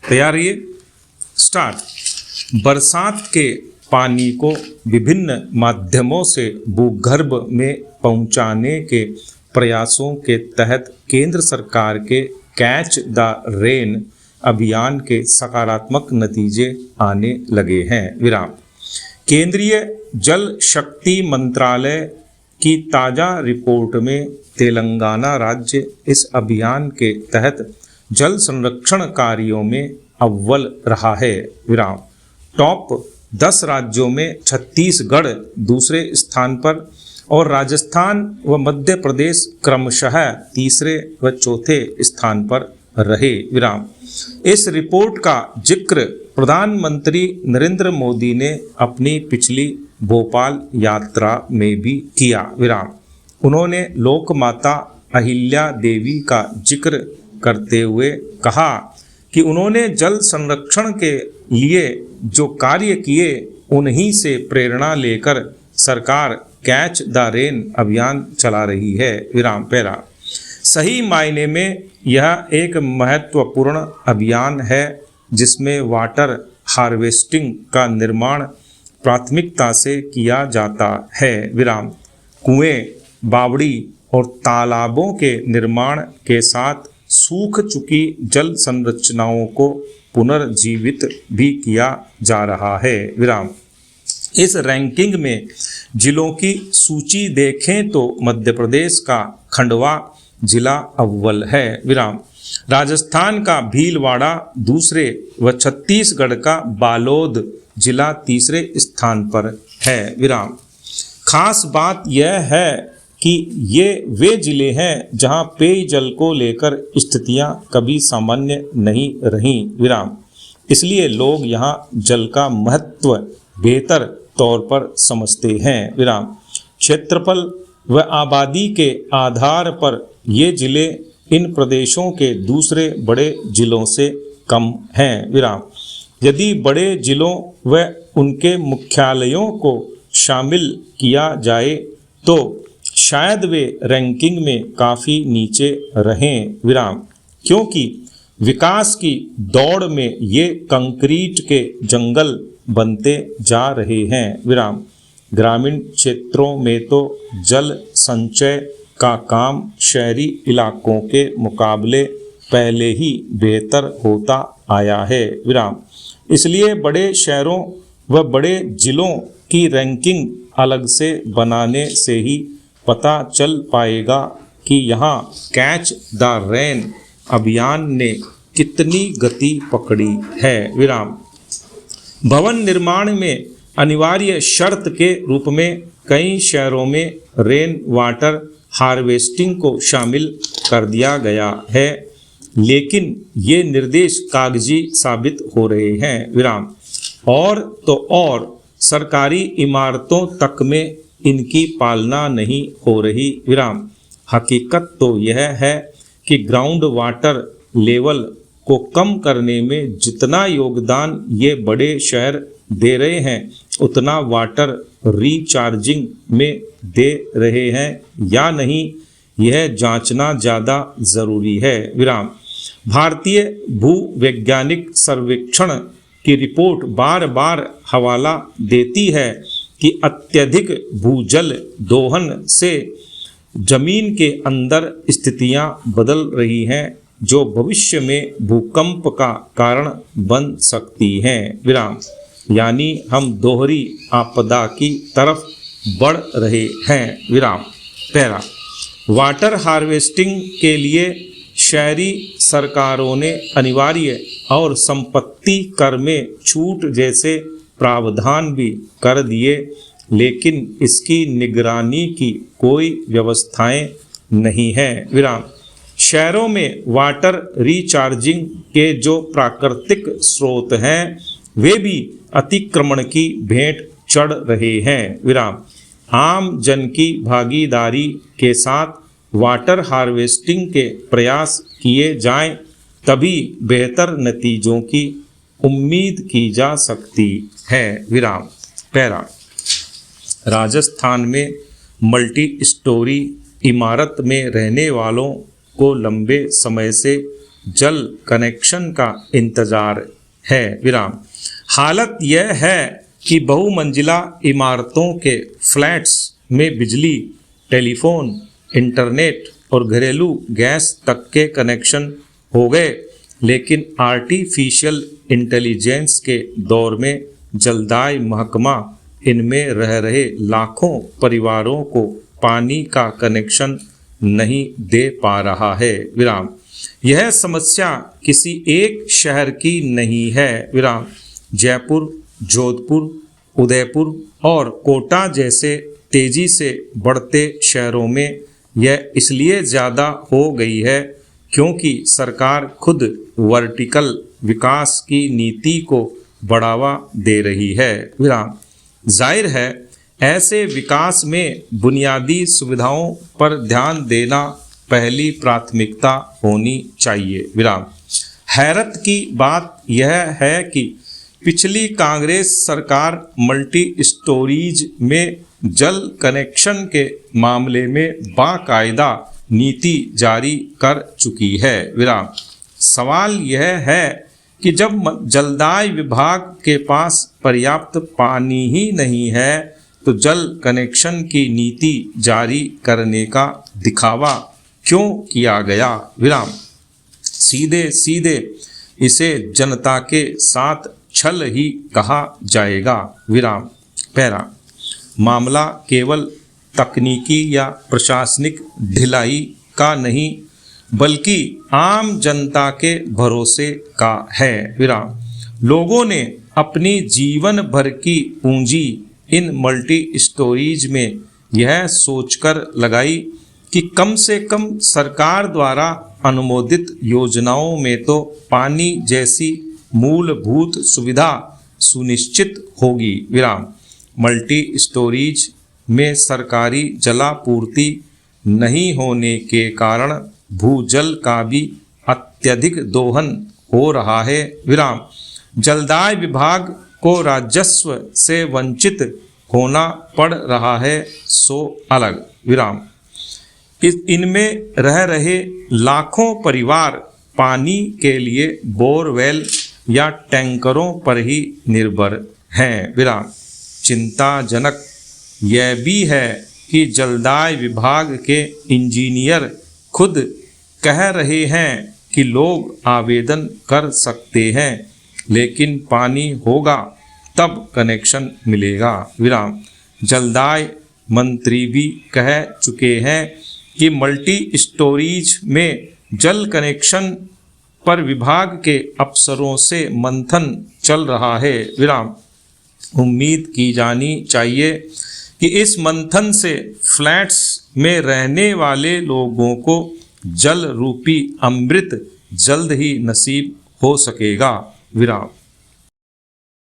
तैयार रहिए, स्टार्ट। बरसात के पानी को विभिन्न माध्यमों से भूगर्भ में पहुंचाने के प्रयासों के तहत केंद्र सरकार के कैच द रेन अभियान के सकारात्मक नतीजे आने लगे हैं। विराम। केंद्रीय जल शक्ति मंत्रालय की ताज़ा रिपोर्ट में तेलंगाना राज्य इस अभियान के तहत जल संरक्षण कार्यों में अव्वल रहा है। विराम। टॉप 10 राज्यों में छत्तीसगढ़ दूसरे स्थान पर और राजस्थान व मध्य प्रदेश क्रमशः तीसरे व चौथे स्थान पर रहे। विराम। इस रिपोर्ट का जिक्र प्रधानमंत्री नरेंद्र मोदी ने अपनी पिछली भोपाल यात्रा में भी किया। विराम। उन्होंने लोकमाता अहिल्या देवी का जिक्र करते हुए कहा कि उन्होंने जल संरक्षण के लिए जो कार्य किए उन्हीं से प्रेरणा लेकर सरकार कैच द रेन अभियान चला रही है। विराम। पैरा। सही मायने में यह एक महत्वपूर्ण अभियान है जिसमें वाटर हार्वेस्टिंग का निर्माण प्राथमिकता से किया जाता है। विराम। कुएं, बावड़ी और तालाबों के निर्माण के साथ सूख चुकी जल संरचनाओं को पुनर्जीवित भी किया जा रहा है। विराम। इस रैंकिंग में जिलों की सूची देखें तो मध्य प्रदेश का खंडवा जिला अव्वल है। विराम। राजस्थान का भीलवाड़ा दूसरे व छत्तीसगढ़ का बालोद जिला तीसरे स्थान पर है। विराम। खास बात यह है कि ये वे जिले हैं जहां पेयजल को लेकर स्थितियां कभी सामान्य नहीं रहीं। विराम। इसलिए लोग यहां जल का महत्व बेहतर तौर पर समझते हैं। विराम। क्षेत्रफल व आबादी के आधार पर ये जिले इन प्रदेशों के दूसरे बड़े जिलों से कम हैं। विराम। यदि बड़े जिलों व उनके मुख्यालयों को शामिल किया जाए तो शायद वे रैंकिंग में काफ़ी नीचे रहें। विराम। क्योंकि विकास की दौड़ में ये कंक्रीट के जंगल बनते जा रहे हैं। विराम। ग्रामीण क्षेत्रों में तो जल संचय का काम शहरी इलाकों के मुकाबले पहले ही बेहतर होता आया है। विराम। इसलिए बड़े शहरों व बड़े जिलों की रैंकिंग अलग से बनाने से ही पता चल पाएगा कि यहाँ कैच द रेन अभियान ने कितनी गति पकड़ी है। विराम। भवन निर्माण में अनिवार्य शर्त के रूप में कई शहरों में रेन वाटर हार्वेस्टिंग को शामिल कर दिया गया है, लेकिन ये निर्देश कागजी साबित हो रहे हैं। विराम। और तो और सरकारी इमारतों तक में इनकी पालना नहीं हो रही। विराम। हकीकत तो यह है कि ग्राउंड वाटर लेवल को कम करने में जितना योगदान ये बड़े शहर दे रहे हैं उतना वाटर रिचार्जिंग में दे रहे हैं या नहीं, यह जांचना ज़्यादा ज़रूरी है। विराम। भारतीय भूवैज्ञानिक सर्वेक्षण की रिपोर्ट बार बार हवाला देती है कि अत्यधिक भूजल दोहन से जमीन के अंदर स्थितियां बदल रही हैं जो भविष्य में भूकंप का कारण बन सकती हैं। विराम। यानी हम दोहरी आपदा की तरफ बढ़ रहे हैं। विराम। पैरा। वाटर हार्वेस्टिंग के लिए शहरी सरकारों ने अनिवार्य और संपत्ति कर में छूट जैसे प्रावधान भी कर दिए, लेकिन इसकी निगरानी की कोई व्यवस्थाएं नहीं है। विराम। शहरों में वाटर रिचार्जिंग के जो प्राकृतिक स्रोत हैं वे भी अतिक्रमण की भेंट चढ़ रहे हैं। विराम। आम जन की भागीदारी के साथ वाटर हार्वेस्टिंग के प्रयास किए जाएं तभी बेहतर नतीजों की उम्मीद की जा सकती है। विराम। पैरा। राजस्थान में मल्टी स्टोरी इमारत में रहने वालों को लंबे समय से जल कनेक्शन का इंतजार है। विराम। हालत यह है कि बहुमंजिला इमारतों के फ्लैट्स में बिजली, टेलीफोन, इंटरनेट और घरेलू गैस तक के कनेक्शन हो गए, लेकिन आर्टिफिशियल इंटेलिजेंस के दौर में जलदाय महकमा इनमें रह रहे लाखों परिवारों को पानी का कनेक्शन नहीं दे पा रहा है। विराम। यह समस्या किसी एक शहर की नहीं है। विराम। जयपुर, जोधपुर, उदयपुर और कोटा जैसे तेजी से बढ़ते शहरों में यह इसलिए ज़्यादा हो गई है क्योंकि सरकार खुद वर्टिकल विकास की नीति को बढ़ावा दे रही है। विराम। जाहिर है ऐसे विकास में बुनियादी सुविधाओं पर ध्यान देना पहली प्राथमिकता होनी चाहिए। विराम। हैरत की बात यह है कि पिछली कांग्रेस सरकार मल्टी स्टोरीज में जल कनेक्शन के मामले में बाकायदा नीति जारी कर चुकी है। विराम। सवाल यह है कि जब जलदाय विभाग के पास पर्याप्त पानी ही नहीं है तो जल कनेक्शन की नीति जारी करने का दिखावा क्यों किया गया। विराम। सीधे सीधे इसे जनता के साथ छल ही कहा जाएगा। विराम। पैरा। मामला केवल तकनीकी या प्रशासनिक ढिलाई का नहीं बल्कि आम जनता के भरोसे का है। विराम। लोगों ने अपनी जीवन भर की पूंजी इन मल्टी स्टोरीज में यह सोचकर लगाई कि कम से कम सरकार द्वारा अनुमोदित योजनाओं में तो पानी जैसी मूलभूत सुविधा सुनिश्चित होगी। विराम। मल्टी स्टोरीज में सरकारी जलापूर्ति नहीं होने के कारण भूजल का भी अत्यधिक दोहन हो रहा है। विराम। जलदाय विभाग को राजस्व से वंचित होना पड़ रहा है सो अलग। विराम। इनमें रह रहे लाखों परिवार पानी के लिए बोरवेल या टैंकरों पर ही निर्भर हैं। विराम। चिंताजनक यह भी है कि जलदाय विभाग के इंजीनियर खुद कह रहे हैं कि लोग आवेदन कर सकते हैं लेकिन पानी होगा तब कनेक्शन मिलेगा। विराम। जलदाय मंत्री भी कह चुके हैं कि मल्टी स्टोरीज में जल कनेक्शन पर विभाग के अफसरों से मंथन चल रहा है। विराम। उम्मीद की जानी चाहिए कि इस मंथन से फ्लैट्स में रहने वाले लोगों को जल रूपी अमृत जल्द ही नसीब हो सकेगा। विराम।